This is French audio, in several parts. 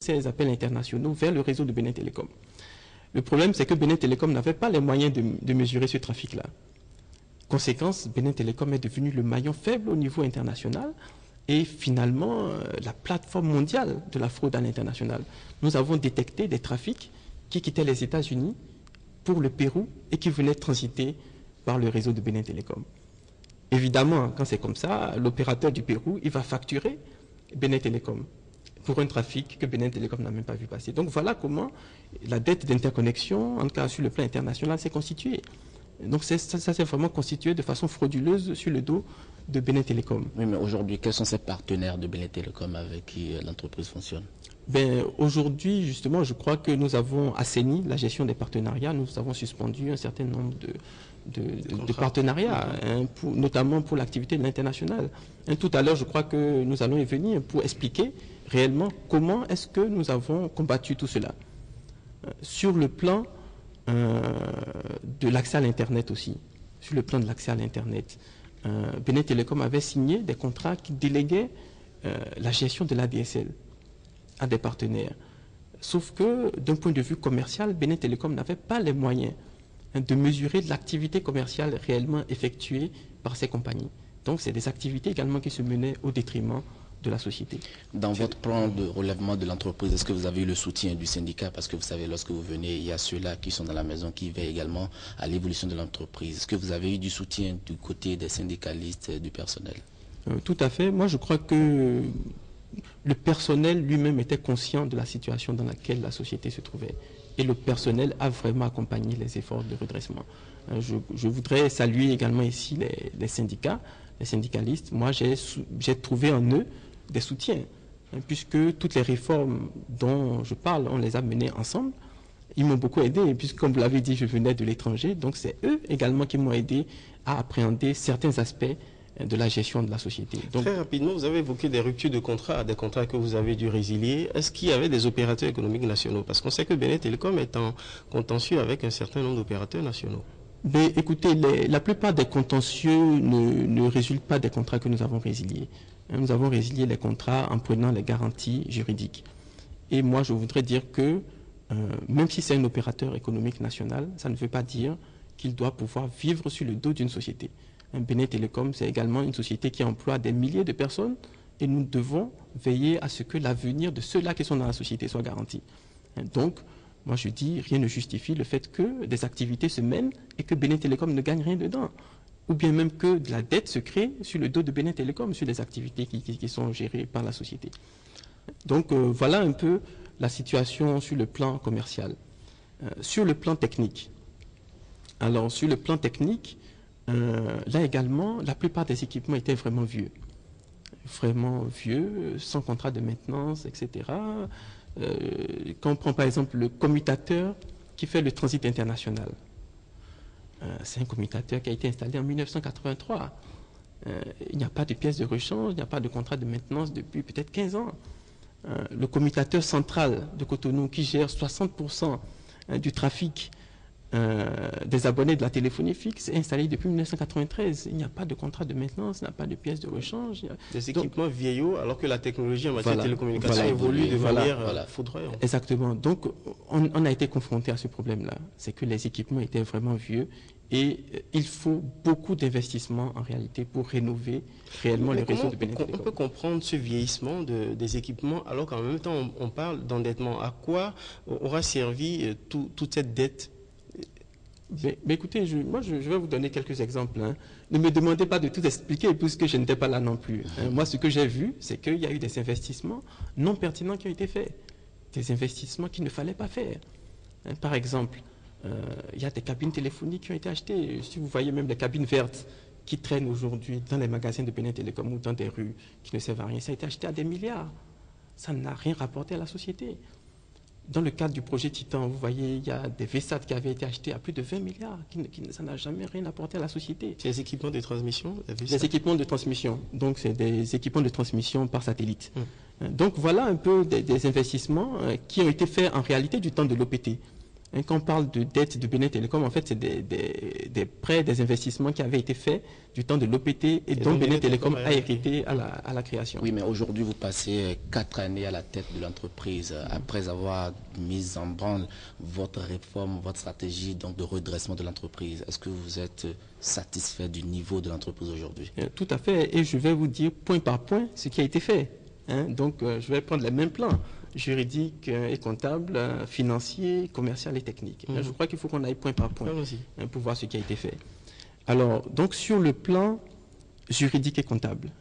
ces appels internationaux vers le réseau de Benin Telecom. Le problème, c'est que Benin Telecom n'avait pas les moyens de mesurer ce trafic-là. Conséquence, Benin Telecom est devenu le maillon faible au niveau international et finalement la plateforme mondiale de la fraude à l'international. Nous avons détecté des trafics qui quittaient les États-Unis pour le Pérou et qui venaient transiter par le réseau de Benin Telecom. Évidemment, quand c'est comme ça, l'opérateur du Pérou, il va facturer Benin Telecom pour un trafic que Benin Telecom n'a même pas vu passer. Donc voilà comment la dette d'interconnexion, en tout cas sur le plan international, s'est constituée. Donc ça s'est vraiment constitué de façon frauduleuse sur le dos de Benin Telecom. Oui, mais aujourd'hui, quels sont ces partenaires de Benin Telecom avec qui l'entreprise fonctionne? Aujourd'hui, justement, je crois que nous avons assaini la gestion des partenariats. Nous avons suspendu un certain nombre de partenariats, notamment pour l'activité de l'international. Tout à l'heure, je crois que nous allons y venir pour expliquer réellement comment est-ce que nous avons combattu tout cela. Sur le plan de l'accès à l'Internet aussi, sur le plan de l'accès à l'Internet, Benin Telecom avait signé des contrats qui déléguaient la gestion de l'ADSL à des partenaires. Sauf que, d'un point de vue commercial, Benin Telecom n'avait pas les moyens de mesurer l'activité commerciale réellement effectuée par ces compagnies. Donc, c'est des activités également qui se menaient au détriment de la société. Dans votre plan de relèvement de l'entreprise, est-ce que vous avez eu le soutien du syndicat? Parce que vous savez, lorsque vous venez, il y a ceux-là qui sont dans la maison qui veillent également à l'évolution de l'entreprise. Est-ce que vous avez eu du soutien du côté des syndicalistes et du personnel? Tout à fait. Moi, je crois que le personnel lui-même était conscient de la situation dans laquelle la société se trouvait. Et le personnel a vraiment accompagné les efforts de redressement. Je voudrais saluer également ici les syndicats, les syndicalistes. Moi, j'ai trouvé en eux des soutiens, puisque toutes les réformes dont je parle, on les a menées ensemble. Ils m'ont beaucoup aidé, et puisque, comme vous l'avez dit, je venais de l'étranger, donc c'est eux également qui m'ont aidé à appréhender certains aspects de la gestion de la société. Donc, très rapidement, vous avez évoqué des ruptures de contrats, des contrats que vous avez dû résilier. Est-ce qu'il y avait des opérateurs économiques nationaux? Parce qu'on sait que Benin Telecom est en contentieux avec un certain nombre d'opérateurs nationaux. Mais écoutez, la plupart des contentieux ne résultent pas des contrats que nous avons résiliés. Nous avons résilié les contrats en prenant les garanties juridiques. Et moi, je voudrais dire que même si c'est un opérateur économique national, ça ne veut pas dire qu'il doit pouvoir vivre sur le dos d'une société. Benin Telecom, c'est également une société qui emploie des milliers de personnes et nous devons veiller à ce que l'avenir de ceux-là qui sont dans la société soit garanti. Donc, moi je dis, rien ne justifie le fait que des activités se mènent et que Benin Telecom ne gagne rien dedans. Ou bien même que de la dette se crée sur le dos de Benin Telecom, sur les activités qui sont gérées par la société. Donc voilà un peu la situation sur le plan commercial. Sur le plan technique. Alors sur le plan technique, là également, la plupart des équipements étaient vraiment vieux, sans contrat de maintenance, etc. Quand on prend par exemple le commutateur qui fait le transit international, c'est un commutateur qui a été installé en 1983. Il n'y a pas de pièces de rechange, il n'y a pas de contrat de maintenance depuis peut-être 15 ans. Le commutateur central de Cotonou qui gère 60% du trafic des abonnés de la téléphonie fixe est installé depuis 1993. Il n'y a pas de contrat de maintenance, il n'y a pas de pièces de rechange. Des équipements vieillots, alors que la technologie en matière de télécommunication évolue de manière foudroyante. Exactement. Donc, on a été confronté à ce problème-là. C'est que les équipements étaient vraiment vieux et il faut beaucoup d'investissements en réalité pour rénover réellement les réseaux de Benin Telecom. On peut comprendre ce vieillissement des équipements alors qu'en même temps on parle d'endettement. À quoi aura servi toute cette dette? Mais écoutez, moi je vais vous donner quelques exemples. Ne me demandez pas de tout expliquer puisque je n'étais pas là non plus. Moi, ce que j'ai vu, c'est qu'il y a eu des investissements non pertinents qui ont été faits. Des investissements qu'il ne fallait pas faire. Par exemple, il y a des cabines téléphoniques qui ont été achetées. Si vous voyez même les cabines vertes qui traînent aujourd'hui dans les magasins de Benin Telecom ou dans des rues qui ne servent à rien, ça a été acheté à des milliards. Ça n'a rien rapporté à la société. Dans le cadre du projet Titan, vous voyez, il y a des VSAT qui avaient été achetés à plus de 20 milliards. Ça n'a jamais rien apporté à la société. C'est des équipements de transmission? Des équipements de transmission. Donc, c'est des équipements de transmission par satellite. Donc, voilà un peu des investissements qui ont été faits en réalité du temps de l'OPT. Quand on parle de dette de Benin Telecom, en fait, c'est des prêts, des investissements qui avaient été faits du temps de l'OPT et dont Benin Telecom a hérité à la création. Oui, mais aujourd'hui, vous passez 4 années à la tête de l'entreprise après avoir mis en branle votre réforme, votre stratégie donc, de redressement de l'entreprise. Est-ce que vous êtes satisfait du niveau de l'entreprise aujourd'hui? Tout à fait. Et je vais vous dire point par point ce qui a été fait. Donc, je vais prendre les mêmes plans. Juridique et comptable, financier, commercial et technique. Je crois qu'il faut qu'on aille point par point pour voir ce qui a été fait. Alors, donc sur le plan juridique et comptable,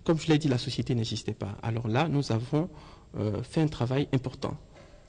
comme je l'ai dit, la société n'existait pas. Alors là, nous avons fait un travail important.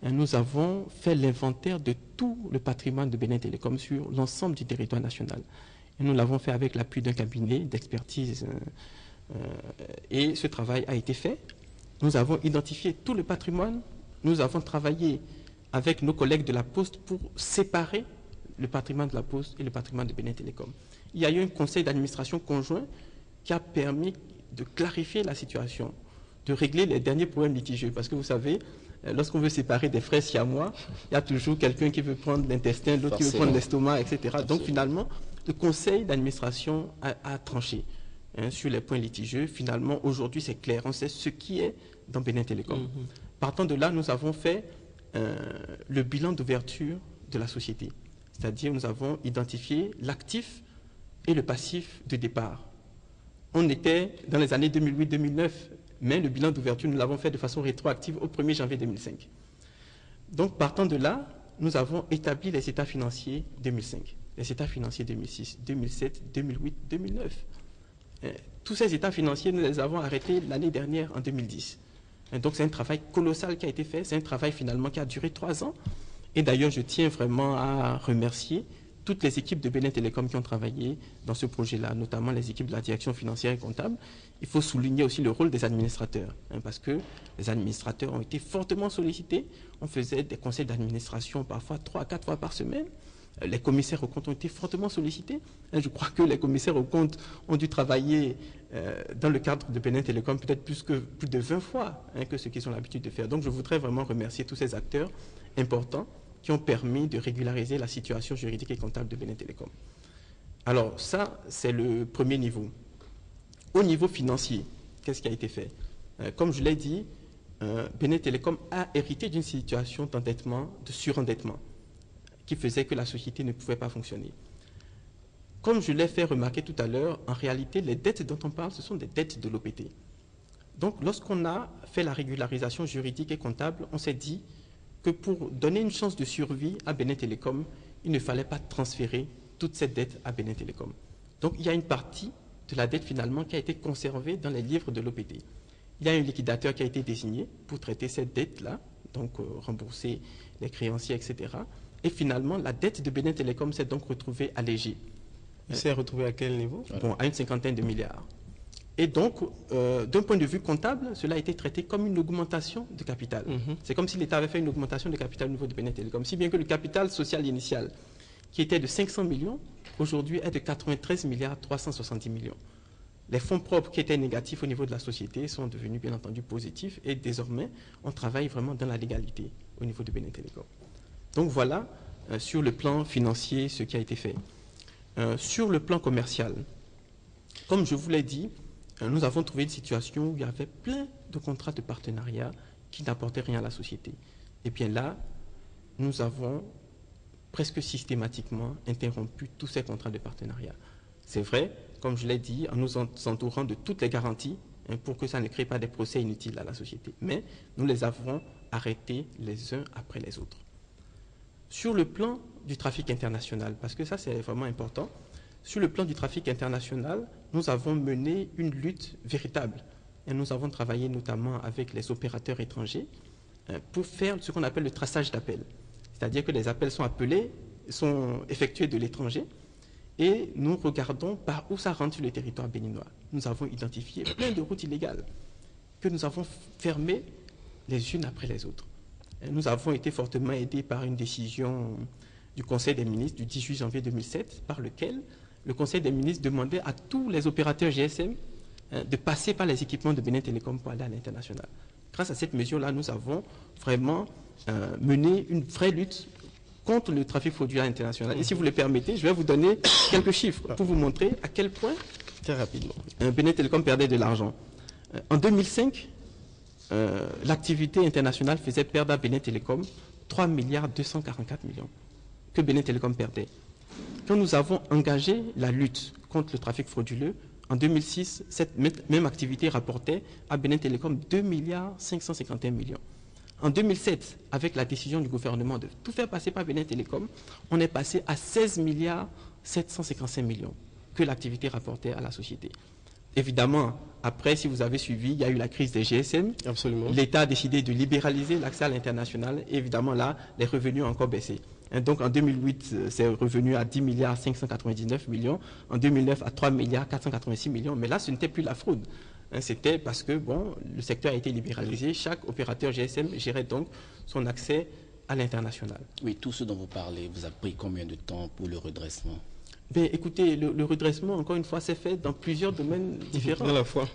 Nous avons fait l'inventaire de tout le patrimoine de Benin Telecom sur l'ensemble du territoire national. Et nous l'avons fait avec l'appui d'un cabinet d'expertise. Et ce travail a été fait. Nous avons identifié tout le patrimoine. Nous avons travaillé avec nos collègues de la Poste pour séparer le patrimoine de la Poste et le patrimoine de Benin Telecom. Il y a eu un conseil d'administration conjoint qui a permis de clarifier la situation, de régler les derniers problèmes litigieux. Parce que vous savez, lorsqu'on veut séparer des frères siamois, il y a toujours quelqu'un qui veut prendre l'intestin, l'autre qui veut prendre l'estomac, etc. Donc finalement, le conseil d'administration a tranché sur les points litigieux. Finalement, aujourd'hui, c'est clair. On sait ce qui est dans Benin Telecom. Partant de là, nous avons fait le bilan d'ouverture de la société. C'est-à-dire, nous avons identifié l'actif et le passif de départ. On était dans les années 2008-2009, mais le bilan d'ouverture, nous l'avons fait de façon rétroactive au 1er janvier 2005. Donc, partant de là, nous avons établi les états financiers 2005, les états financiers 2006, 2007, 2008, 2009. Tous ces états financiers, nous les avons arrêtés l'année dernière, en 2010. Donc c'est un travail colossal qui a été fait, c'est un travail finalement qui a duré 3 ans. Et d'ailleurs, je tiens vraiment à remercier toutes les équipes de Benin Telecom qui ont travaillé dans ce projet-là, notamment les équipes de la direction financière et comptable. Il faut souligner aussi le rôle des administrateurs, parce que les administrateurs ont été fortement sollicités. On faisait des conseils d'administration parfois 3 à 4 fois par semaine. Les commissaires aux comptes ont été fortement sollicités. Je crois que les commissaires aux comptes ont dû travailler dans le cadre de Benin Telecom peut-être plus de 20 fois que ce qu'ils ont l'habitude de faire. Donc je voudrais vraiment remercier tous ces acteurs importants qui ont permis de régulariser la situation juridique et comptable de Benin Telecom. Alors ça, c'est le premier niveau. Au niveau financier, qu'est-ce qui a été fait? Comme je l'ai dit, Benin Telecom a hérité d'une situation d'endettement, de surendettement, qui faisait que la société ne pouvait pas fonctionner. Comme je l'ai fait remarquer tout à l'heure, en réalité, les dettes dont on parle, ce sont des dettes de l'OPT. Donc, lorsqu'on a fait la régularisation juridique et comptable, on s'est dit que pour donner une chance de survie à Benin Telecom, il ne fallait pas transférer toute cette dette à Benin Telecom. Donc, il y a une partie de la dette finalement qui a été conservée dans les livres de l'OPT. Il y a un liquidateur qui a été désigné pour traiter cette dette-là, donc rembourser les créanciers, etc. Et finalement, la dette de Benin Telecom s'est donc retrouvée allégée. Il s'est retrouvé à quel niveau? Bon, à une 50aine de milliards. Et donc, d'un point de vue comptable, cela a été traité comme une augmentation de capital. C'est comme si l'État avait fait une augmentation de capital au niveau de Benin Telecom. Si bien que le capital social initial, qui était de 500 millions, aujourd'hui est de 93 milliards 370 millions. Les fonds propres qui étaient négatifs au niveau de la société sont devenus bien entendu positifs et désormais, on travaille vraiment dans la légalité au niveau de Benin Telecom. Donc voilà, sur le plan financier, ce qui a été fait. Sur le plan commercial, comme je vous l'ai dit, nous avons trouvé une situation où il y avait plein de contrats de partenariat qui n'apportaient rien à la société. Et bien là, nous avons presque systématiquement interrompu tous ces contrats de partenariat. C'est vrai, comme je l'ai dit, en nous entourant de toutes les garanties pour que ça ne crée pas des procès inutiles à la société. Mais nous les avons arrêtés les uns après les autres. Sur le plan du trafic international, parce que ça c'est vraiment important, sur le plan du trafic international, nous avons mené une lutte véritable. Et nous avons travaillé notamment avec les opérateurs étrangers pour faire ce qu'on appelle le traçage d'appels. C'est-à-dire que les appels sont effectués de l'étranger et nous regardons par où ça rentre sur le territoire béninois. Nous avons identifié plein de routes illégales que nous avons fermées les unes après les autres. Et nous avons été fortement aidés par une décision du Conseil des ministres du 18 janvier 2007 par lequel le Conseil des ministres demandait à tous les opérateurs GSM de passer par les équipements de Benin Telecom pour aller à l'international. Grâce à cette mesure-là, nous avons vraiment mené une vraie lutte contre le trafic frauduleux international. Et si vous le permettez, je vais vous donner quelques chiffres pour vous montrer à quel point très rapidement Benin Telecom perdait de l'argent. En 2005, l'activité internationale faisait perdre à Benin Telecom 3 milliards 244 millions que Benin Telecom perdait. Quand nous avons engagé la lutte contre le trafic frauduleux, en 2006, cette même activité rapportait à Benin Telecom 2 milliards 551 millions. En 2007, avec la décision du gouvernement de tout faire passer par Benin Telecom, on est passé à 16 milliards 755 millions que l'activité rapportait à la société. Évidemment, après, si vous avez suivi, il y a eu la crise des GSM. Absolument. L'État a décidé de libéraliser l'accès à l'international. Évidemment, là, les revenus ont encore baissé. Donc, en 2008, c'est revenu à 10 milliards 599 millions. En 2009, à 3 milliards 486 millions. Mais là, ce n'était plus la fraude. C'était parce que, bon, le secteur a été libéralisé. Chaque opérateur GSM gérait donc son accès à l'international. Oui, tout ce dont vous parlez, vous a pris combien de temps pour le redressement? Ben, écoutez, le redressement, encore une fois, s'est fait dans plusieurs domaines différents. À la fois.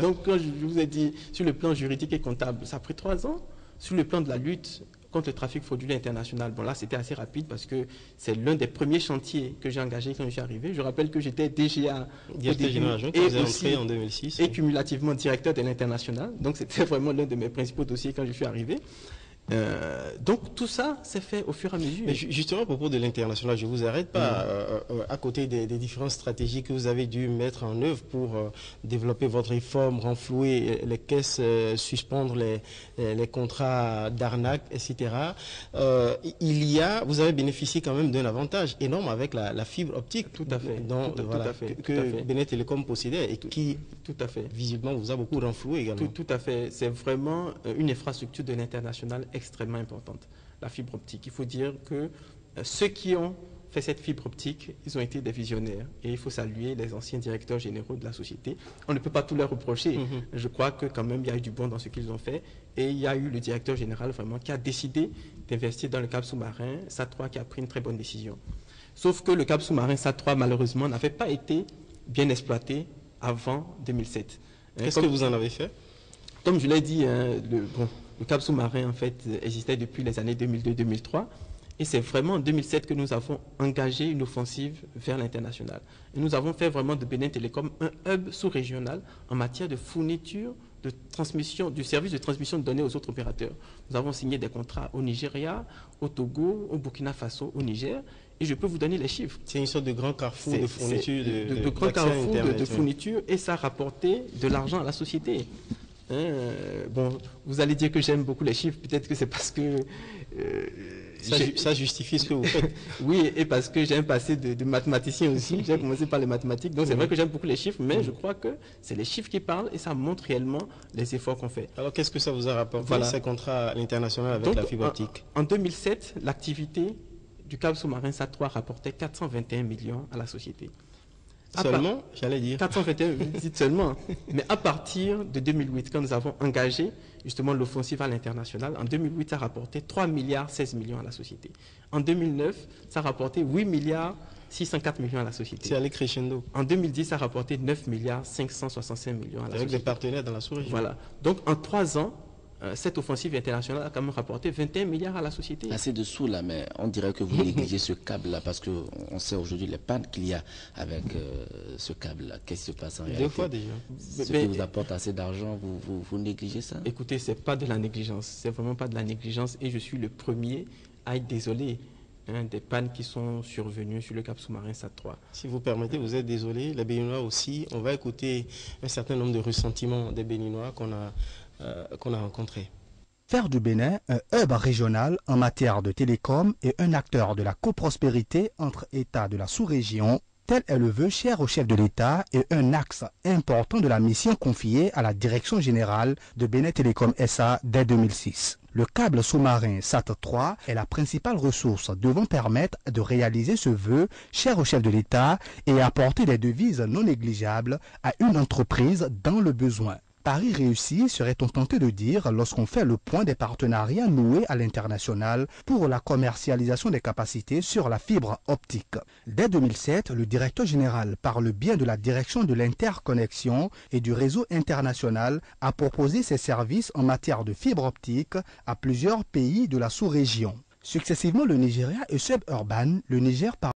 Donc, quand je vous ai dit, sur le plan juridique et comptable, ça a pris 3 ans. Sur le plan de la lutte contre le trafic frauduleux international, bon là, c'était assez rapide parce que c'est l'un des premiers chantiers que j'ai engagé quand je suis arrivé. Je rappelle que j'étais DGA en 2006, et cumulativement directeur de l'international. Donc, c'était vraiment l'un de mes principaux dossiers quand je suis arrivé. Donc tout ça s'est fait au fur et à mesure. Mais justement, à propos de l'international, je ne vous arrête pas. À côté des différentes stratégies que vous avez dû mettre en œuvre pour développer votre réforme, renflouer les caisses, suspendre les contrats d'arnaque, etc. Vous avez bénéficié quand même d'un avantage énorme avec la fibre optique. Tout à fait. Que Benin Telecom possédait et qui, tout à fait, visiblement, vous a beaucoup renfloué également. Tout à fait. C'est vraiment une infrastructure de l'international extrêmement importante, la fibre optique. Il faut dire que ceux qui ont fait cette fibre optique, ils ont été des visionnaires. Et il faut saluer les anciens directeurs généraux de la société. On ne peut pas tout leur reprocher. Je crois que quand même, il y a eu du bon dans ce qu'ils ont fait. Et il y a eu le directeur général vraiment qui a décidé d'investir dans le câble sous-marin, SAT3, qui a pris une très bonne décision. Sauf que le câble sous-marin SAT3, malheureusement, n'avait pas été bien exploité avant 2007. Qu'est-ce que vous en avez fait? Comme je l'ai dit, le câble sous-marin, en fait, existait depuis les années 2002-2003. Et c'est vraiment en 2007 que nous avons engagé une offensive vers l'international. Et nous avons fait vraiment de Benin Telecom un hub sous-régional en matière de fourniture, de transmission, du service de transmission de données aux autres opérateurs. Nous avons signé des contrats au Nigeria, au Togo, au Burkina Faso, au Niger. Et je peux vous donner les chiffres. C'est une sorte de grand carrefour de fourniture. De grand carrefour de fourniture, et ça a rapporté de l'argent à la société. Bon, vous allez dire que j'aime beaucoup les chiffres, peut-être que c'est parce que... ça justifie ce que vous faites. Oui, et parce que j'ai un passé de mathématicien aussi, j'ai commencé par les mathématiques, donc c'est vrai que j'aime beaucoup les chiffres, mais je crois que c'est les chiffres qui parlent et ça montre réellement les efforts qu'on fait. Alors qu'est-ce que ça vous a rapporté, ces contrats à l'international avec la fibre optique? En 2007, l'activité du câble sous-marin SAT3 rapportait 421 millions à la société. Seulement, j'allais dire. 421, dites seulement. Mais à partir de 2008, quand nous avons engagé justement l'offensive à l'international, en 2008, ça rapportait 3 milliards 16 millions à la société. En 2009, ça rapportait 8 milliards 604 millions à la société. C'est allé crescendo. En 2010, ça rapportait 9 milliards 565 millions à la société. Avec des partenaires dans la sous-région. Voilà. Donc en 3 ans, cette offensive internationale a quand même rapporté 21 milliards à la société. C'est dessous là, mais on dirait que vous négligez ce câble-là parce qu'on sait aujourd'hui les pannes qu'il y a avec ce câble-là. Qu'est-ce qui se passe en réalité? 2 fois déjà. Ce qui vous apporte assez d'argent, vous négligez ça? Écoutez, ce n'est pas de la négligence. C'est vraiment pas de la négligence et je suis le premier à être désolé des pannes qui sont survenues sur le câble sous-marin SAT3. Si vous permettez, vous êtes désolé. Les Béninois aussi. On va écouter un certain nombre de ressentiments des Béninois qu'on a rencontrés. Faire du Bénin un hub régional en matière de télécom et un acteur de la coprospérité entre États de la sous-région, tel est le vœu cher au chef de l'État et un axe important de la mission confiée à la Direction générale de Benin Telecom SA dès 2006. Le câble sous-marin SAT3 est la principale ressource devant permettre de réaliser ce vœu cher au chef de l'État et apporter des devises non négligeables à une entreprise dans le besoin. Paris réussi, serait-on tenté de dire lorsqu'on fait le point des partenariats noués à l'international pour la commercialisation des capacités sur la fibre optique. Dès 2007, le directeur général, par le biais de la direction de l'interconnexion et du réseau international, a proposé ses services en matière de fibre optique à plusieurs pays de la sous-région. Successivement le Nigeria et Suburban, le Niger parvient